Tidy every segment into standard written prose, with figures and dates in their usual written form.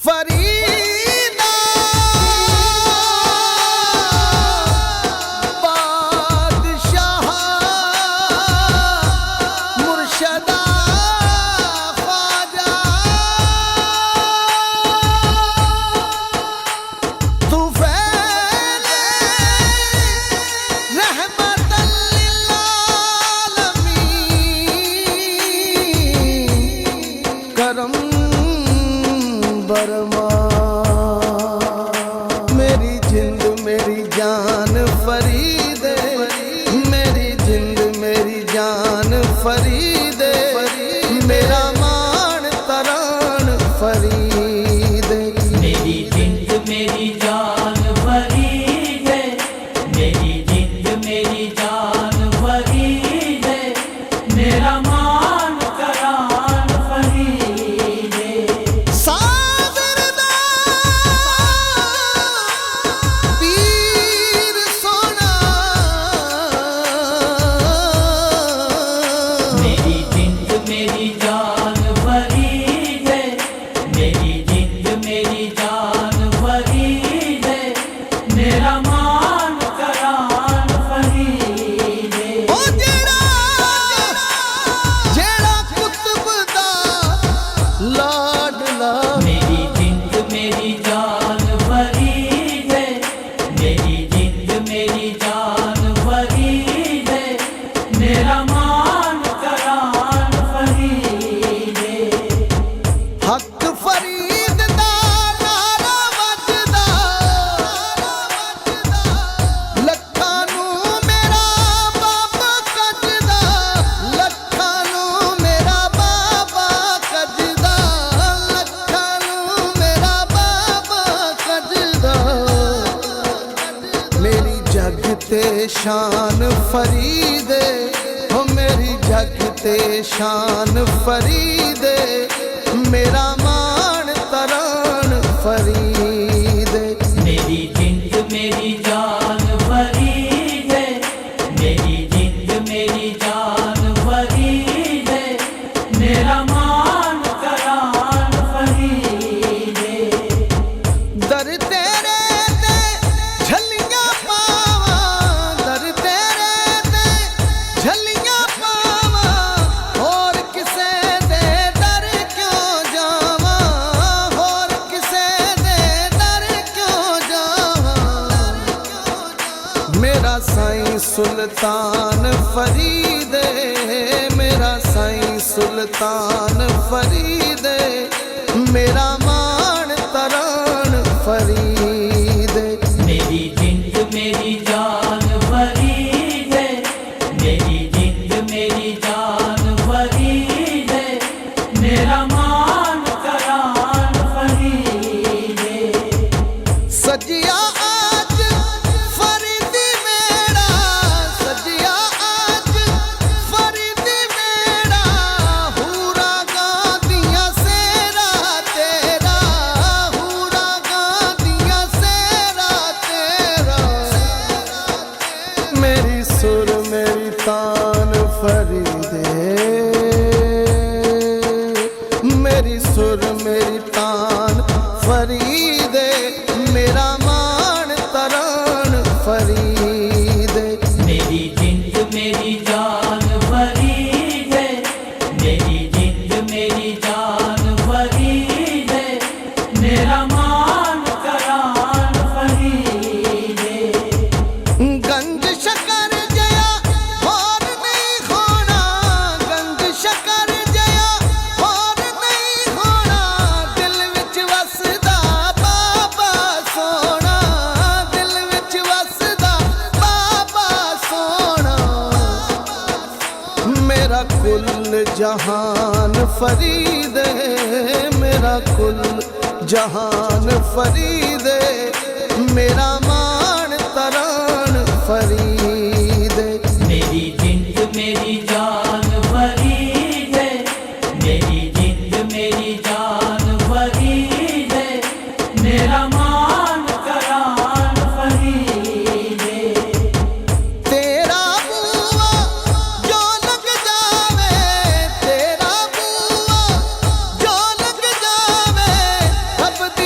Farida بادشاہ مرشدہ خواجہ تو فعل رحمت للعالمین کرم برما میری جند میری جان فرید میری جند میری جان فرید میرا مان تران فرید میری جند میری جان فرید ہے میری جند میری جان فرید ہے میرا مان کران فرید ہے پیر سونا میری جند میری جان فرید ہے میری جند میری جان فرید ہے میرا مان کران فرید ہے او جیڑا قطب دا لاڈلا میری جند میری جان فرید ہے میری جند میری جان فرید ہے میرا مان کران فرید ہے حق فرید دا نعرہ وجدا لکھاں نوں میرا بابا کجدا لکھاں نوں میرا بابا کجدا لکھاں نوں میرا بابا کجدا میری جگ تے شان فرید ہو میری جگ تے شان فرید میرا مان تران فرید میری جند میری جان فرید ہے میری جند میری جان فرید ہے میرا مان کران فرید ہے در تیرے تے جھلیاں پاواں در تیرے تے جھلیاں پاواں اور کسے دے در کیوں جاواں اور کسے دے در کیوں جاواں میرا سائیں سلطان فرید میرا سائیں سلطان فرید میرا مان تران فرید میری جند میری جان فرید ہے میری جند میری جان فرید ہے میرا مان کران فرید ہے سجیا آج فریدی میرا سجیا آج فریدی میرا ہورا گاندیاں سیرا تیرا ہورا گاندیاں سیرا تیرا میری سر میری تان فرید میری سر میری تان فرید میرا مان تران فرید میری جند میری جان فرید ہے میری جند میری جان فرید ہے میرا مان کران فرید ہے گنج شکر جیا اور نہیں ہونا گنج شکر جیا اور نہیں ہونا دل وچ وسدا بابا سونا دل وچ وسدا بابا سونا میرا کل جہان فرید میرا کل جہان فرید میرا مان تران فرید میری جند میری جان فرید ہے میری جند میری جان فرید ہے میرا مان کران فرید ہے تیرا بوا جو لگ جاوے تیرا بوا جو لگ جاوے اب دی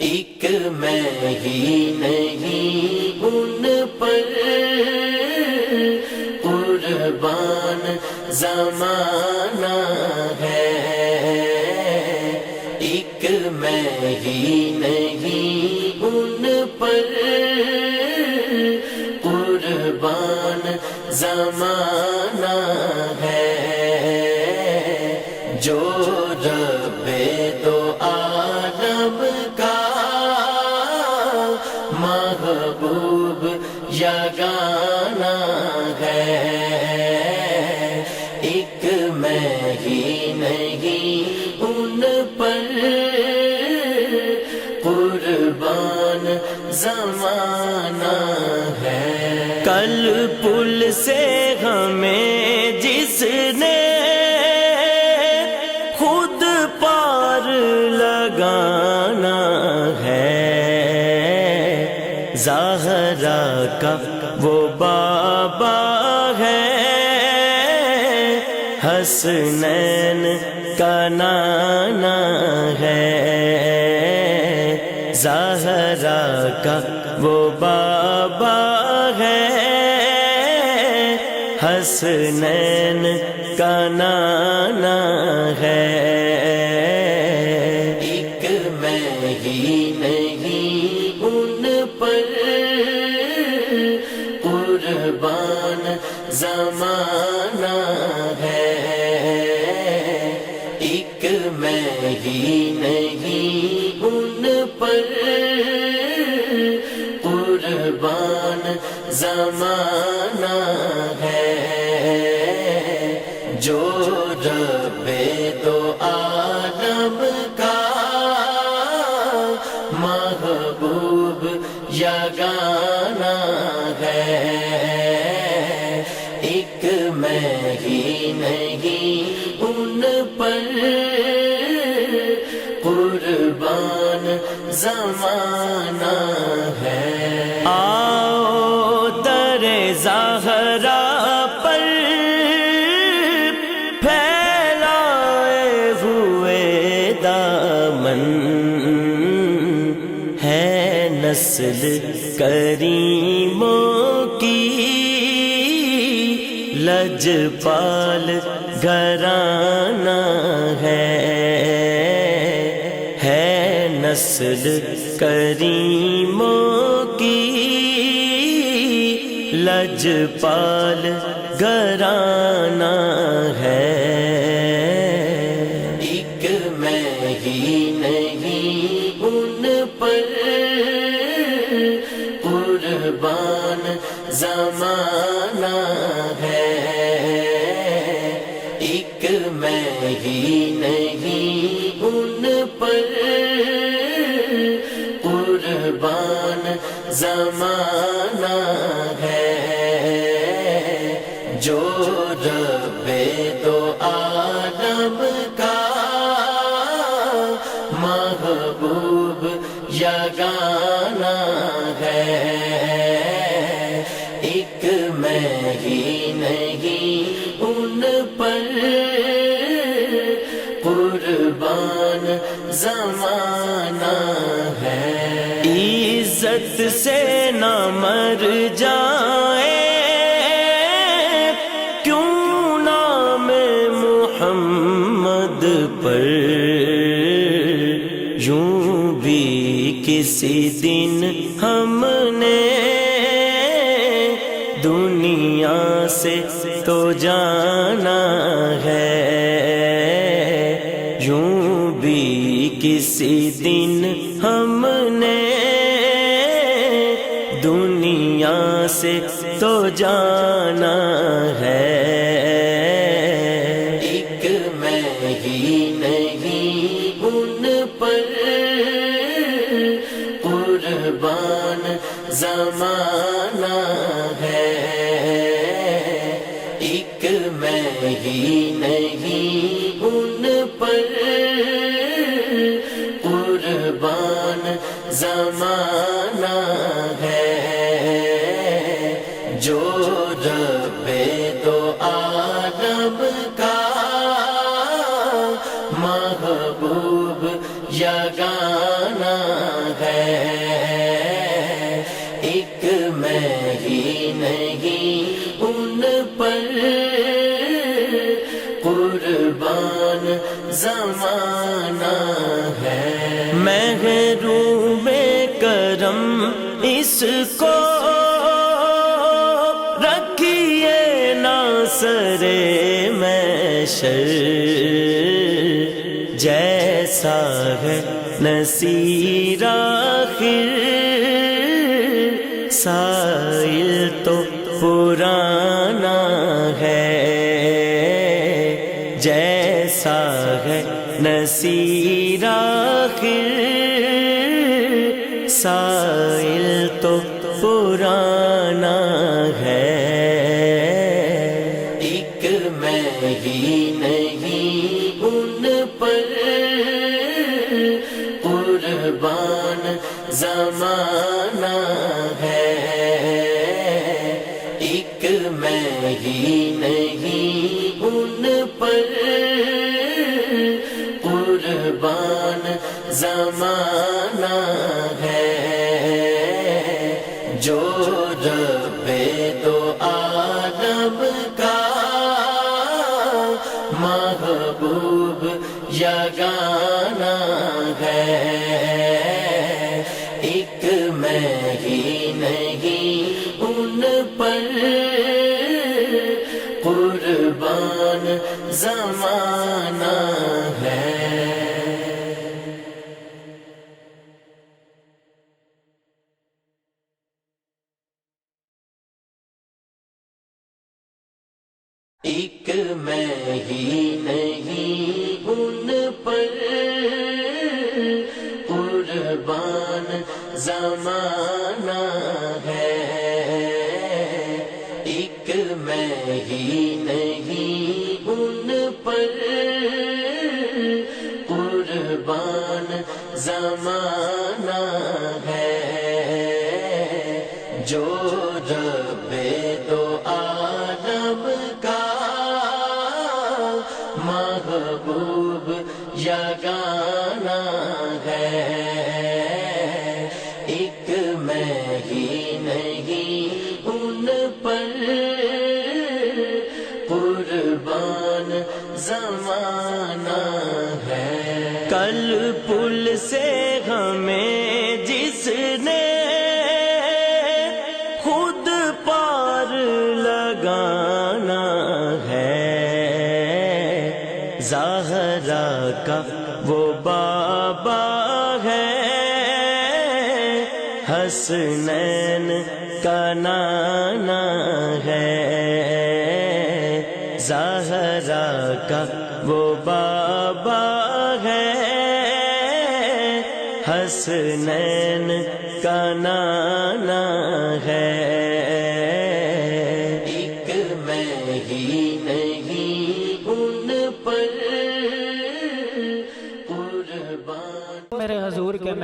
ایک میں ہی نہیں ان پر قربان زمانہ ہے ایک میں ہی نہیں ان پر قربان زمانہ ہے جو رب دو عالم کا محبوب یگانہ ہے ایک میں ہی نہیں ان پر قربان زمانہ ہے کل پل سے ہمیں جس نے خود پار لگانا ہے زہرا کا وہ بابا ہے حسنین کا نانا ہے زہرا کا وہ بابا ہے حسنین کا نانا ہے ایک میں ہی نہیں ان پر قربان زمانہ ہے ایک میں ہی نہیں ان پر قربان زمانہ ہے جو رب دو عالم کا محبوب یگانہ ہے ایک میں ہی نہیں ان پر قربان زمانہ ہے آؤ در زہرا پر پھیلائے ہوئے دامن ہے نسل کریموں کی لجپال گھرانہ ہے نسل کریموں کی لجپال گھرانہ ہے ایک میں ہی نہیں ان پر قربان زمانہ ہے ایک میں ہی نہیں ان پر قربان زمانہ ہے جو رب دو عالم کا محبوب یگانہ ہے، ایک میں ہی نہیں ان پر قربان زمانہ ہے۔ عزت سے نہ مر جائے کیوں نام محمد پر، یوں بھی کسی دن ہم نے دنیا سے تو جانا ہے، یوں بھی کسی دن ہم نے دنیا سے تو جانا ہے۔ ایک میں ہی نہیں ان پر قربان زمانہ ہے، ایک میں ہی نہیں ان پر قربان زمانہ ہے، جو رب دو عالم کا محبوب یگانہ ہے، ایک میں ہی نہیں ان پر قربان زمانہ ہے۔ محروم کرم اس کو رکھیے نا سرے محشر، جیسا ہے نصیر آخر سائل تو پرانا ہے، جیسا ہے نصیر آخر سائل تو پرانا ہے۔ ایک میں ہی نہیں ان پر قربان زمانہ ہے، ایک میں ہی نہیں ان پر قربان زمانہ ہے، جو رب دو عالم کا محبوب یگانہ ہے، ایک میں ہی نہیں ان پر قربان زمانہ ہے۔ ایک میں ہی نہیں ان پر قربان زمانہ ہے، ایک میں ہی نہیں ان پر قربان زمانہ ہے، جو رب دو عالم کا محبوب یگانہ ہے، ایک میں ہی نہیں ان پر قربان زمانہ ہے۔ کل پل سے ہمیں جس نے خود پار لگانا ہے، زہرا کا وہ بابا ہے، حسنین کا نانا ہے، زہرا کا وہ بابا ہے، حسنین کا نانا ہے۔ ایک میں ہی میرے حضور کے محبوب